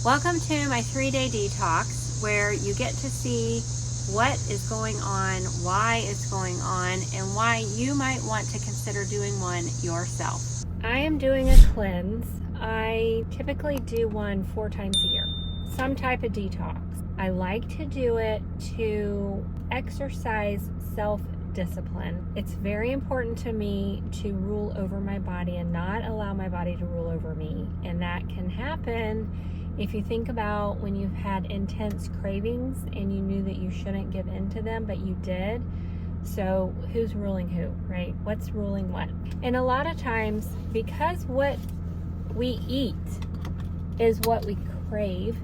Welcome to my 3-day detox, where you get to see what is going on, why it's going on, and why you might want to consider doing one yourself. I am doing a cleanse. I typically do one 4 times a year, some type of detox. I like to do it to exercise self-discipline. It's very important to me to rule over my body and not allow my body to rule over me. And that can happen if you think about when you've had intense cravings and you knew that you shouldn't give in to them, but you did. So who's ruling who, right? What's ruling what? And a lot of times, because what we eat is what we crave,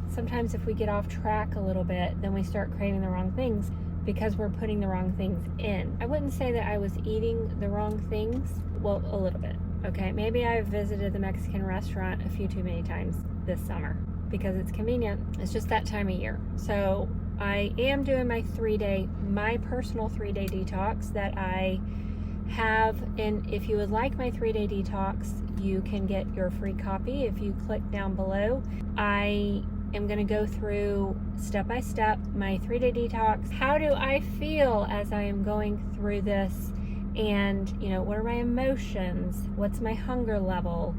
sometimes if we get off track a little bit, then we start craving the wrong things because we're putting the wrong things in. I wouldn't say that I was eating the wrong things. Well, a little bit. Okay, maybe I visited the Mexican restaurant a few too many times this summer because it's convenient. It's just that time of year. So I am doing my personal 3-day detox that I have. And if you would like my 3-day detox, you can get your free copy if you click down below. I am going to go through step by step my 3-day detox. How do I feel as I am going through this? And, what are my emotions? What's my hunger level?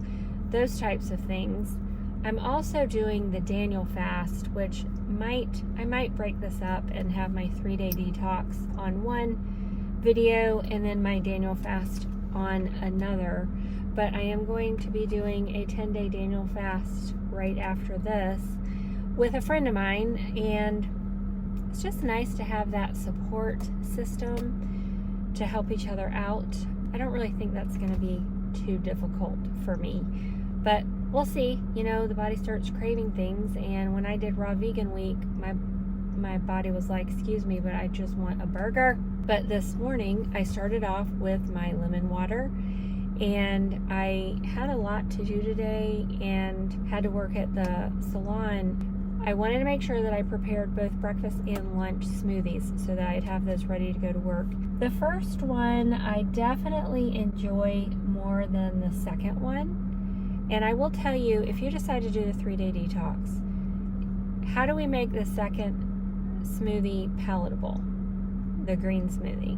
Those types of things. I'm also doing the Daniel fast, which I might break this up and have my 3-day detox on one video and then my Daniel fast on another. But I am going to be doing a 10-day Daniel fast right after this with a friend of mine, and it's just nice to have that support system to help each other out. I don't really think that's going to be too difficult for me, but we'll see. The body starts craving things, and when I did raw vegan week, my body was like, excuse me, but I just want a burger. But this morning I started off with my lemon water, and I had a lot to do today and had to work at the salon. I wanted to make sure that I prepared both breakfast and lunch smoothies so that I'd have those ready to go to work. The first one I definitely enjoy more than the second one. And I will tell you, if you decide to do the 3-day detox, how do we make the second smoothie palatable? The green smoothie.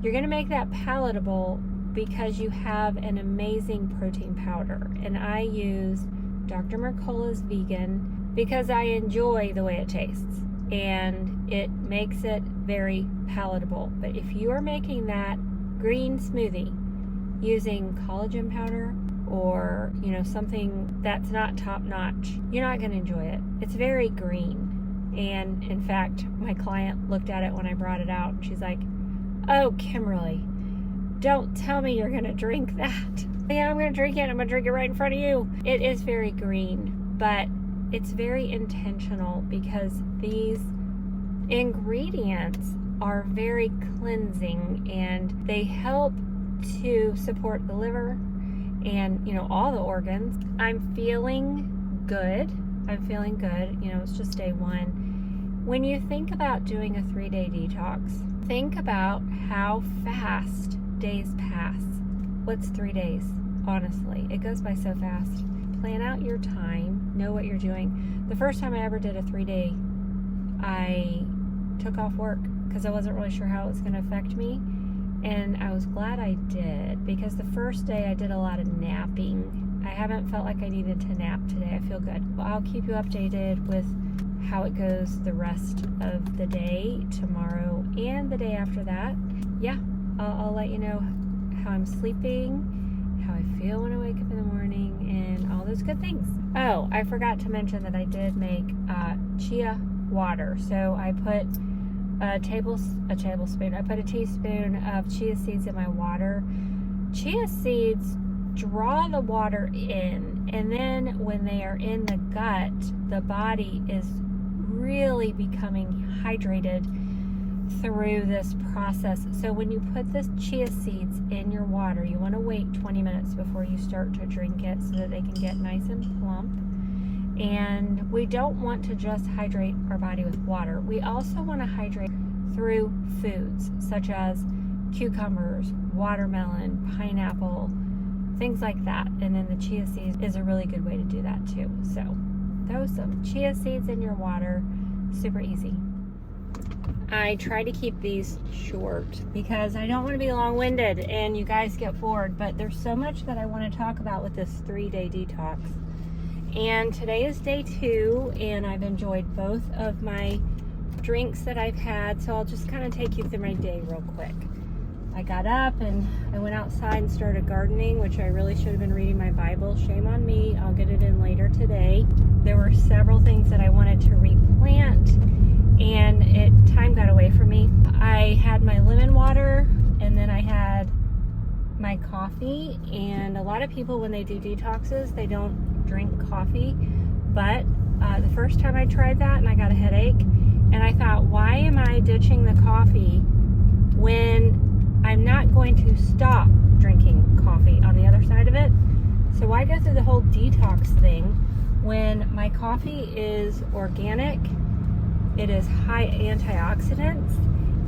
You're going to make that palatable because you have an amazing protein powder. And I use Dr. Mercola's Vegan because I enjoy the way it tastes and it makes it very palatable. But if you are making that green smoothie using collagen powder or something that's not top notch, you're not going to enjoy it. It's very green. And in fact, my client looked at it when I brought it out and she's like, "Oh, Kimberly, don't tell me you're going to drink that." Yeah, I'm going to drink it. I'm going to drink it right in front of you. It is very green, but it's very intentional because these ingredients are very cleansing and they help to support the liver and, all the organs. I'm feeling good. It's just day 1. When you think about doing a 3-day detox, think about how fast days pass. What's 3 days? Honestly, it goes by so fast. Plan out your time, know what you're doing. The first time I ever did a 3-day, I took off work because I wasn't really sure how it was going to affect me. And I was glad I did, because the first day I did a lot of napping. I haven't felt like I needed to nap today. I feel good. Well, I'll keep you updated with how it goes the rest of the day, tomorrow and the day after that. Yeah, I'll let you know how I'm sleeping, how I feel when I wake up in the morning, and all those good things. Oh, I forgot to mention that I did make chia water. So I put a tablespoon. I put a teaspoon of chia seeds in my water. Chia seeds draw the water in, and then when they are in the gut, the body is really becoming hydrated through this process. So when you put the chia seeds in your water, you want to wait 20 minutes before you start to drink it so that they can get nice and plump. And we don't want to just hydrate our body with water. We also want to hydrate through foods such as cucumbers, watermelon, pineapple, things like that. And then the chia seeds is a really good way to do that too. So Throw some chia seeds in your water. Super easy. I try to keep these short because I don't want to be long-winded and you guys get bored, but there's so much that I want to talk about with this 3-day detox. And today is day 2, and I've enjoyed both of my drinks that I've had, so I'll just kind of take you through my day real quick. I got up and I went outside and started gardening, which I really should have been reading my Bible. Shame on me. I'll get it in later today. There were several things that I wanted to replant, and time got away from me. I had my lemon water, and then I had my coffee. And a lot of people, when they do detoxes, they don't drink coffee. But the first time I tried that, and I got a headache, and I thought, why am I ditching the coffee when I'm not going to stop drinking coffee on the other side of it? So why go through the whole detox thing when my coffee is organic, it is high antioxidants,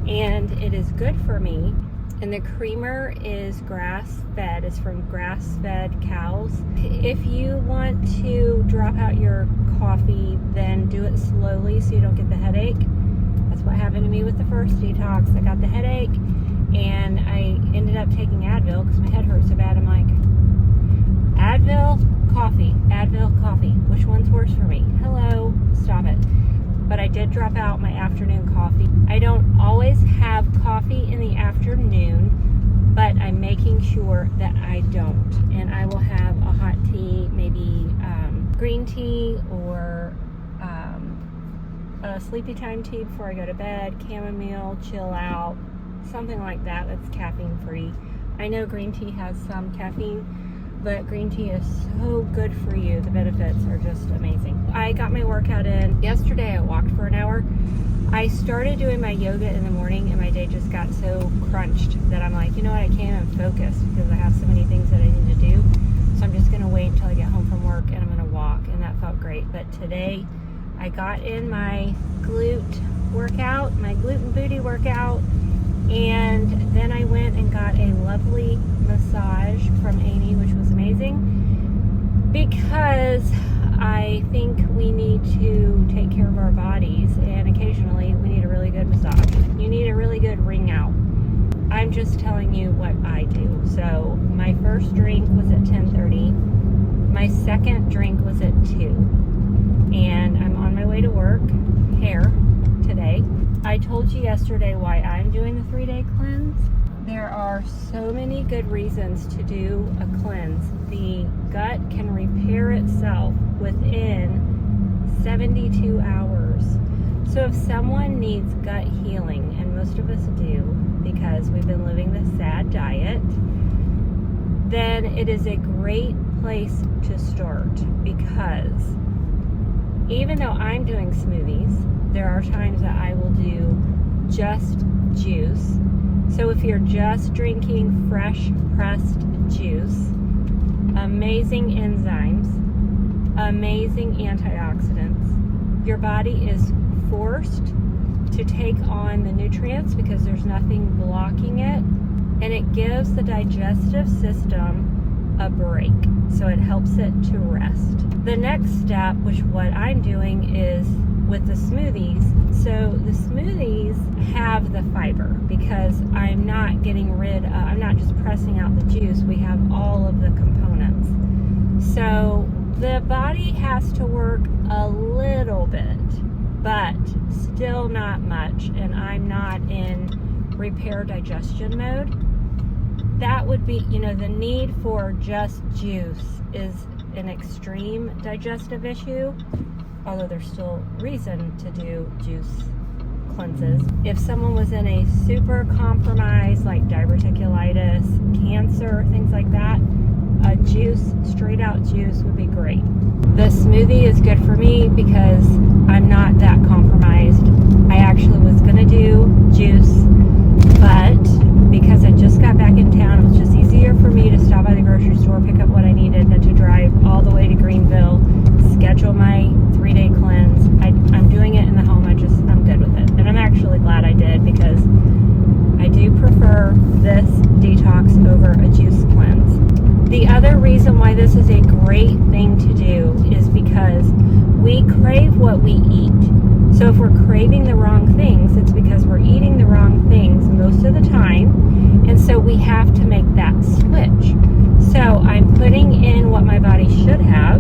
and it is good for me, and the creamer is grass-fed, it's from grass-fed cows. If you want to drop out your coffee, then do it slowly so you don't get the headache. That's what happened to me with the first detox. I got the headache, and I ended up taking Advil because my head hurt so bad. I'm like, Advil, coffee, which one's worse for me? Hello, stop it. But I did drop out my afternoon coffee. I don't always have coffee in the afternoon, but I'm making sure that I don't. And I will have a hot tea, maybe green tea, or a sleepy time tea before I go to bed, chamomile, chill out, something like that that's caffeine free. I know green tea has some caffeine, but green tea is so good for you. The benefits are just amazing. I got my workout in. Yesterday I walked for an hour. I started doing my yoga in the morning, and my day just got so crunched that I'm like, you know what, I can't even focus because I have so many things that I need to do. So I'm just gonna wait until I get home from work and I'm gonna walk, and that felt great. But today I got in my glute workout, my glute booty workout, and then I went and got a lovely massage from Amy, which was amazing, because I think we need to take care of our bodies, and occasionally we need a really good massage. You need a really good wring out. I'm just telling you what I do. So my first drink was at 10:30. My second drink was at 2. And I'm on my way to work, hair, today. I told you yesterday why I'm doing the 3-day cleanse. There are so many good reasons to do a cleanse. The gut can repair itself within 72 hours. So if someone needs gut healing, and most of us do because we've been living this sad diet, then it is a great place to start, because even though I'm doing smoothies, there are times that I will do just juice. So if you're just drinking fresh pressed juice, amazing enzymes, amazing antioxidants, your body is forced to take on the nutrients because there's nothing blocking it, and it gives the digestive system a break, so it helps it to rest. The next step, which what I'm doing, is with the smoothies. So the smoothies have the fiber because I'm not I'm not just pressing out the juice, we have all of the components. So the body has to work a little bit, but still not much, and I'm not in repair digestion mode. That would be, the need for just juice is an extreme digestive issue, although there's still reason to do juice cleanses. If someone was in a super compromise, like diverticulitis, cancer, things like that, a juice, straight out juice would be great. The smoothie is good for me because I'm not that compromised. I actually was gonna do juice, but because I just got back in town, it was just easier for me to stop by the grocery store, pick up what I needed, than to drive all the way to Greenville, schedule my 3-day cleanse. I'm doing it in the home. I'm good with it. And I'm actually glad I did, because I do prefer this detox over a juice cleanse. The other reason why this is a great thing to do is because because we crave what we eat. So if we're craving the wrong things, it's because we're eating the wrong things most of the time. And so we have to make that switch. So I'm putting in what my body should have.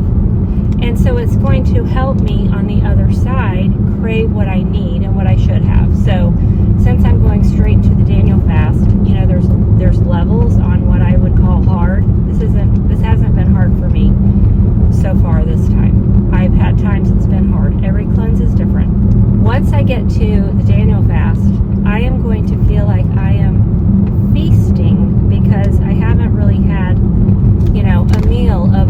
And so it's going to help me on the other side crave what I need and what I should have. So since I'm going straight to the Daniel fast, you know, there's levels on what I would call hard. This hasn't been hard for me so far this time. I've had times it's been hard. Every cleanse is different. Once I get to the Daniel fast, I am going to feel like I am feasting because I haven't really had, you know, a meal of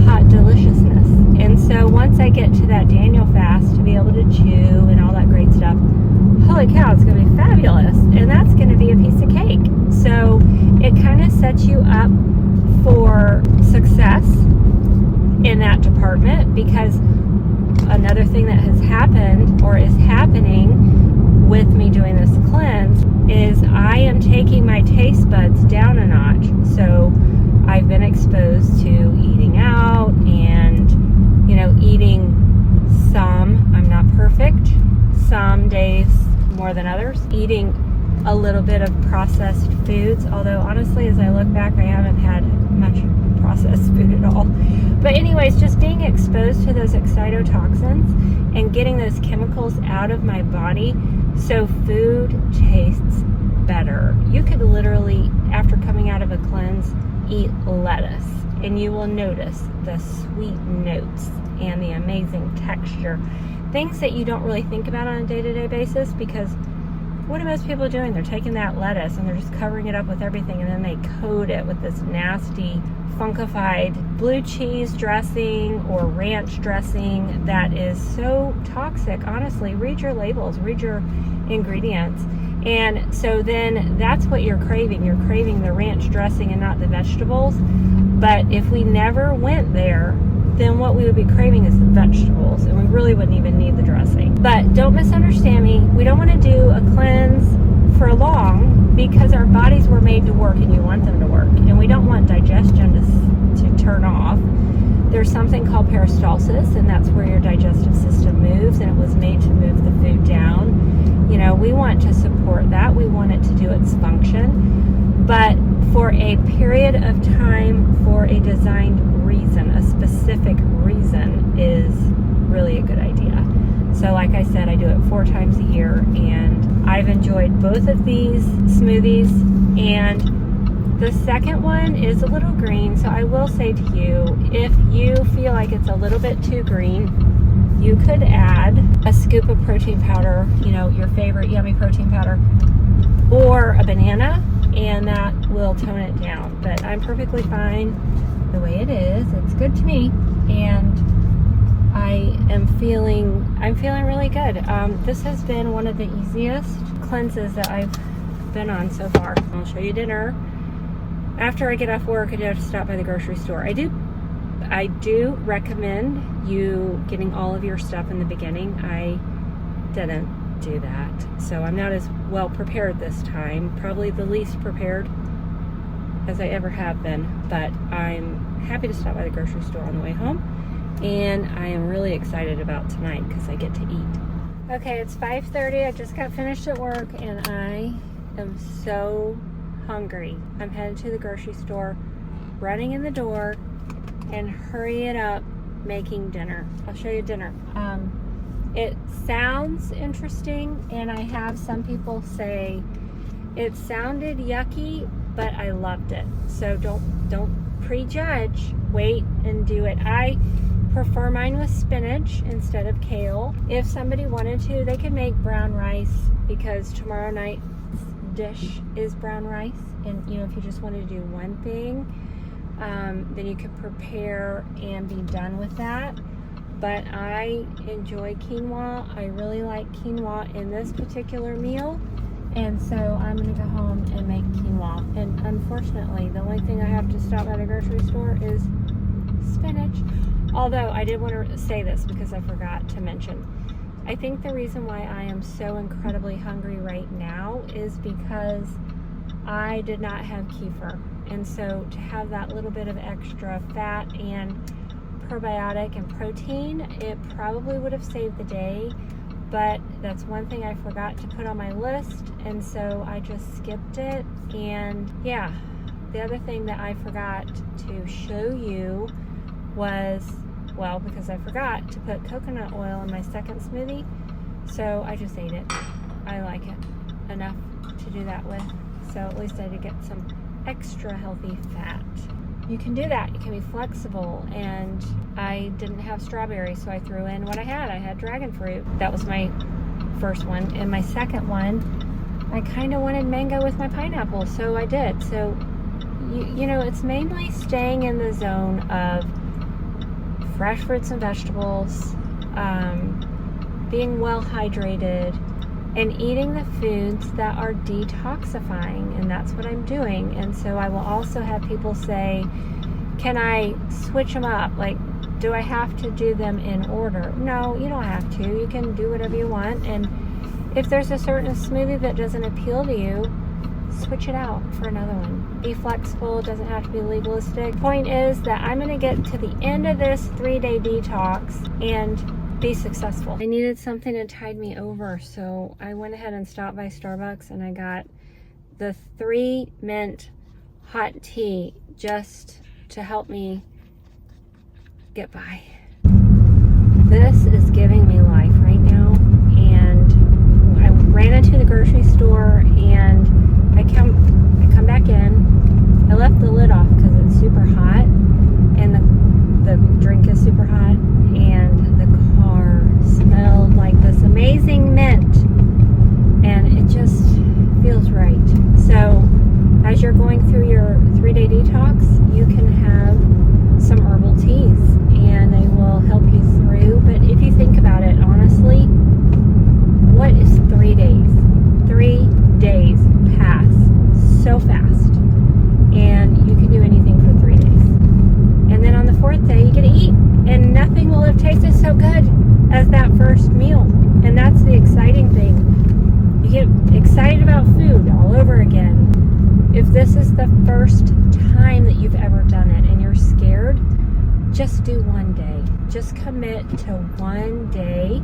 hot deliciousness. And so once I get to that Daniel fast to be able to chew and all that great stuff, holy cow, it's going to be fabulous. And that's going to be a piece of cake. So it kind of sets you up for success in that department, because another thing that has happened or is happening with me doing this cleanse is I am taking my taste buds down a notch. So I've been exposed to eating out and, you know, eating some, I'm not perfect, some days more than others, eating a little bit of processed foods, although honestly, as I look back, I haven't had much processed food at all. But anyways, just being exposed to those excitotoxins and getting those chemicals out of my body so food tastes better. You could literally, after coming out of a cleanse, eat lettuce and you will notice the sweet notes and the amazing texture. Things that you don't really think about on a day-to-day basis, because what are most people doing? They're taking that lettuce and they're just covering it up with everything, and then they coat it with this nasty, funkified blue cheese dressing or ranch dressing that is so toxic. Honestly, read your labels, read your ingredients. And so then that's what you're craving. You're craving the ranch dressing and not the vegetables. But if we never went there, then what we would be craving is the vegetables, and we really wouldn't even need the dressing. But don't misunderstand me. We don't want to do a cleanse for long, because our bodies were made to work and you want them to work. And we don't want digestion to turn off. There's something called peristalsis, and that's where your digestive system moves, and it was made to move the food down. You know, we want to support that. We want it to do its function. But for a period of time, for a designed reason, a specific reason, is really a good idea. So like I said, I do it 4 times a year, and I've enjoyed both of these smoothies. And the second one is a little green, so I will say to you, if you feel like it's a little bit too green, you could add a scoop of protein powder, you know, your favorite yummy protein powder, or a banana, and that will tone it down. But I'm perfectly fine the way it is. It's good to me, and I'm feeling really good. This has been one of the easiest cleanses that I've been on so far. I'll show you dinner. After I get off work, I do have to stop by the grocery store. I do recommend you getting all of your stuff in the beginning. I didn't do that, so I'm not as well prepared this time. Probably the least prepared as I ever have been, but I'm happy to stop by the grocery store on the way home, and I am really excited about tonight because I get to eat. Okay, it's 5:30. I just got finished at work, and I am so hungry. I'm headed to the grocery store, running in the door, and hurrying up making dinner. I'll show you dinner. It sounds interesting, and I have some people say it sounded yucky, but I loved it. So don't prejudge. Wait and do it. I prefer mine with spinach instead of kale. If somebody wanted to, they could make brown rice, because tomorrow night's dish is brown rice. And you know, if you just wanted to do one thing, then you could prepare and be done with that. But I enjoy quinoa. I really like quinoa in this particular meal. And so I'm going to go home and make quinoa. And unfortunately, the only thing I have to stop at a grocery store is spinach. Although I did want to say this because I forgot to mention. I think the reason why I am so incredibly hungry right now is because I did not have kefir. And so to have that little bit of extra fat and probiotic and protein, it probably would have saved the day, but that's one thing I forgot to put on my list, and so I just skipped it. And yeah, the other thing that I forgot to show you was, well, because I forgot to put coconut oil in my second smoothie, so I just ate it. I like it enough to do that with, so at least I did get some extra healthy fat. You can do that. You can be flexible, and I didn't have strawberries, so I threw in what I had. I had dragon fruit. That was my first one. And my second one, I kind of wanted mango with my pineapple, so I did. So, you know, it's mainly staying in the zone of fresh fruits and vegetables, being well hydrated, and eating the foods that are detoxifying, and that's what I'm doing. And so I will also have people say, can I switch them up? Like, do I have to do them in order? No, you don't have to. You can do whatever you want, and if there's a certain smoothie that doesn't appeal to you, switch it out for another one. Be flexible. It doesn't have to be legalistic. Point is that I'm going to get to the end of this 3-day detox and be successful. I needed something to tide me over, so I went ahead and stopped by Starbucks and I got the 3 mint hot tea just to help me get by. This is giving me life right now, and I ran into the grocery store and I come back in. I left the lid off because it's super hot and the drink is super hot, and the car smelled like this amazing mint, and it just feels right. So as you're going through your 3-day detox, you can have some herbal teas and they will help you through. But if you think about it honestly, what is 3 days? 3 days pass so fast, and you can do anything for 3 days. And then on the 4th day, you get to eat, and nothing will have tasted so good as that first meal. And that's the exciting thing. You get excited about food all over again. If this is the first time that you've ever done it and you're scared, just do 1 day. Just commit to 1 day.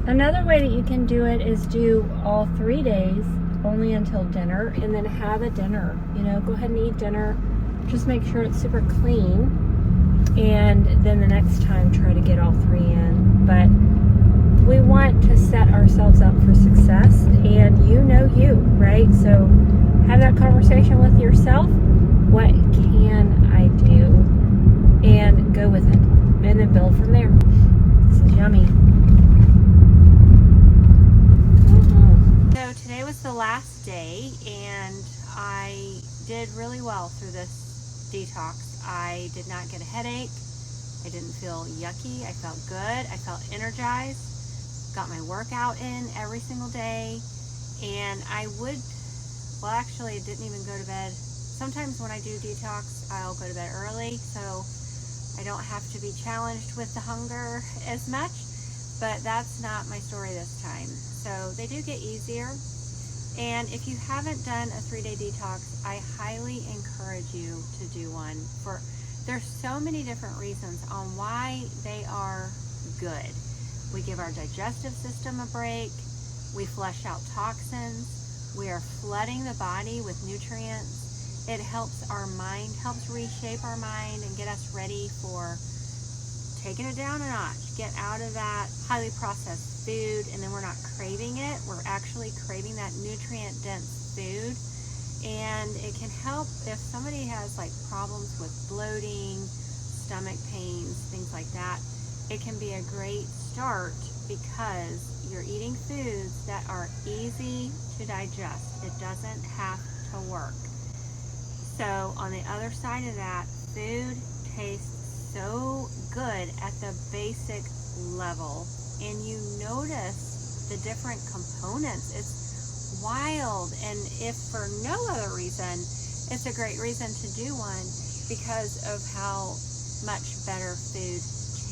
Another way that you can do it is do all 3 days only until dinner, and then have a dinner. You know, go ahead and eat dinner. Just make sure it's super clean, and then the next time try to get all 3 in. But we want to set ourselves up for success, and you know you, right? So have that conversation with yourself. What can I do? And go with it, and then build from there. This is yummy. So today was the last day, and I did really well through this detox. I did not get a headache. I didn't feel yucky. I felt good. I felt energized. Got my workout in every single day. And I would, well, actually, I didn't even go to bed. Sometimes when I do detox, I'll go to bed early, so I don't have to be challenged with the hunger as much. But that's not my story this time. So they do get easier. And if you haven't done a 3-day detox, I highly encourage you to do one. There's so many different reasons on why they are good. We give our digestive system a break. We flush out toxins. We are flooding the body with nutrients. It helps our mind, helps reshape our mind and get us ready for taking it down a notch. Get out of that highly processed food, and then we're not craving it. We're actually craving that nutrient-dense food. And it can help if somebody has like problems with bloating, stomach pains, things like that. It can be a great start because you're eating foods that are easy to digest. It doesn't have to work. So on the other side of that, food tastes so good at the basic level, and you notice the different components. It's wild. And if for no other reason, it's a great reason to do one because of how much better food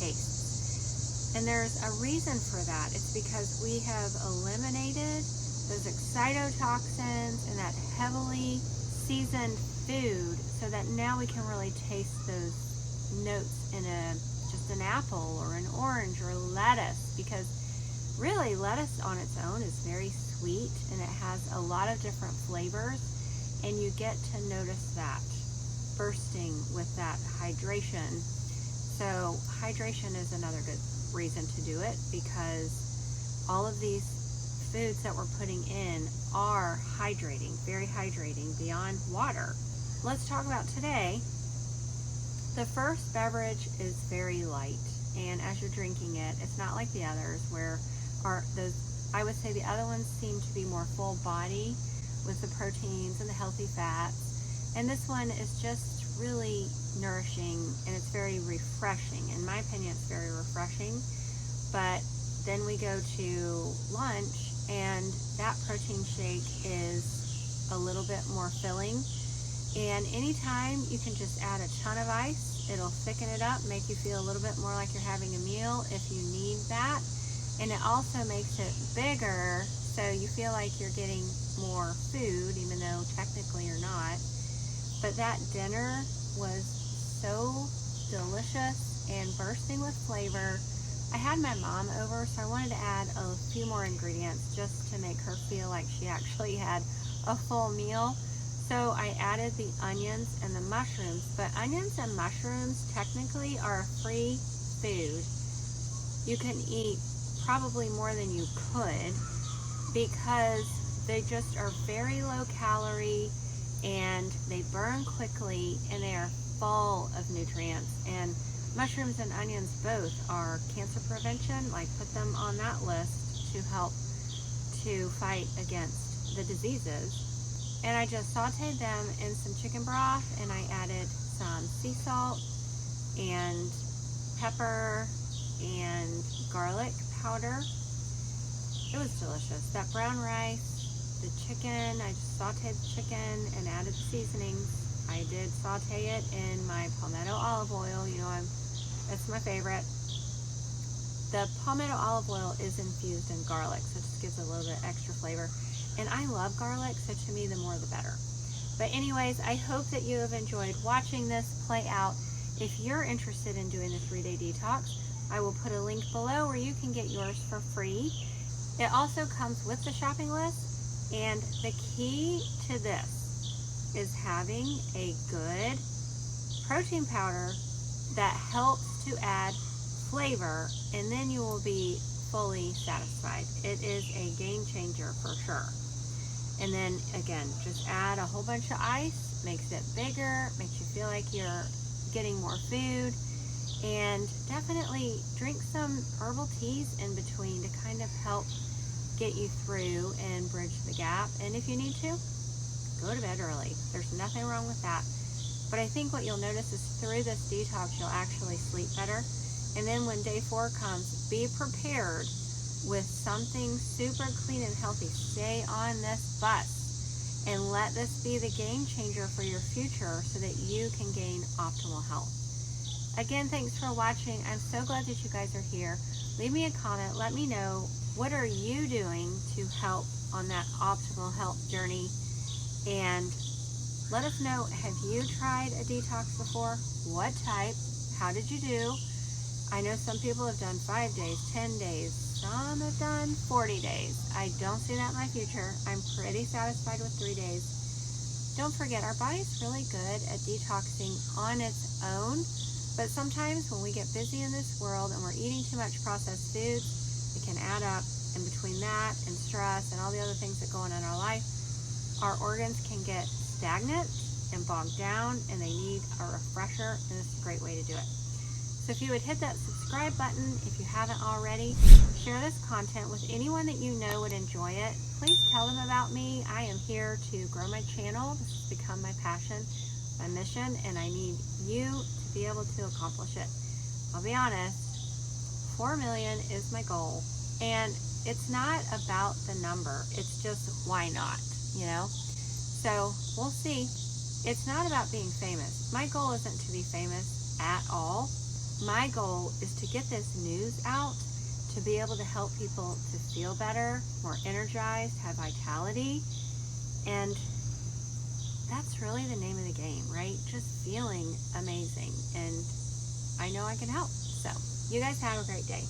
tastes. And there's a reason for that. It's because we have eliminated those excitotoxins and that heavily seasoned food, so that now we can really taste those notes in a apple or an orange or lettuce, because really lettuce on its own is very sweet and it has a lot of different flavors, and you get to notice that bursting with that hydration. So hydration is another good reason to do it, because all of these foods that we're putting in are hydrating, very hydrating beyond water. Let's talk about today. The first beverage is very light, and as you're drinking it, it's not like the others where I would say the other ones seem to be more full body with the proteins and the healthy fats, and this one is just really nourishing and it's very refreshing. In my opinion, it's very refreshing. But then we go to lunch, and that protein shake is a little bit more filling. And anytime you can just add a ton of ice, it'll thicken it up, make you feel a little bit more like you're having a meal if you need that. And it also makes it bigger, so you feel like you're getting more food, even though technically you're not. But that dinner was so delicious and bursting with flavor. I had my mom over, so I wanted to add a few more ingredients just to make her feel like she actually had a full meal. So I added the onions and the mushrooms, but onions and mushrooms technically are a free food. You can eat probably more than you could because they just are very low calorie and they burn quickly and they are full of nutrients. And mushrooms and onions both are cancer prevention. Like, put them on that list to help to fight against the diseases. And I just sauteed them in some chicken broth, and I added some sea salt and pepper and garlic powder. It was delicious. That brown rice, the chicken, I just sauteed the chicken and added the seasonings. I did saute it in my palmetto olive oil. You know, that's my favorite. The palmetto olive oil is infused in garlic, so it just gives a little bit extra flavor. And I love garlic, so to me, the more the better. But anyways, I hope that you have enjoyed watching this play out. If you're interested in doing the 3-day detox, I will put a link below where you can get yours for free. It also comes with the shopping list, and the key to this is having a good protein powder that helps to add flavor, and then you will be fully satisfied. It is a game changer for sure. And then again, just add a whole bunch of ice, makes it bigger, makes you feel like you're getting more food. And definitely drink some herbal teas in between to kind of help get you through and bridge the gap. And if you need to, go to bed early. There's nothing wrong with that. But I think what you'll notice is through this detox, you'll actually sleep better. And then when day 4 comes, be prepared with something super clean and healthy. Stay on this bus and let this be the game changer for your future so that you can gain optimal health. Again, thanks for watching. I'm so glad that you guys are here. Leave me a comment. Let me know, what are you doing to help on that optimal health journey? And let us know, have you tried a detox before? What type? How did you do? I know some people have done 5 days, 10 days, some have done 40 days. I don't see that in my future. I'm pretty satisfied with 3 days. Don't forget, our body's really good at detoxing on its own. But sometimes when we get busy in this world and we're eating too much processed foods, it can add up. And between that and stress and all the other things that go on in our life, our organs can get stagnant and bogged down, and they need a refresher, and this is a great way to do it. So if you would hit that subscribe button if you haven't already, share this content with anyone that you know would enjoy it. Please tell them about me. I am here to grow my channel. This has become my passion, my mission, and I need you to be able to accomplish it. I'll be honest, 4 million is my goal, and it's not about the number. It's just, why not, you know? So we'll see. It's not about being famous. My goal isn't to be famous at all. My goal is to get this news out, to be able to help people to feel better, more energized, have vitality, and that's really the name of the game, right? Just feeling amazing, and I know I can help. So, you guys have a great day.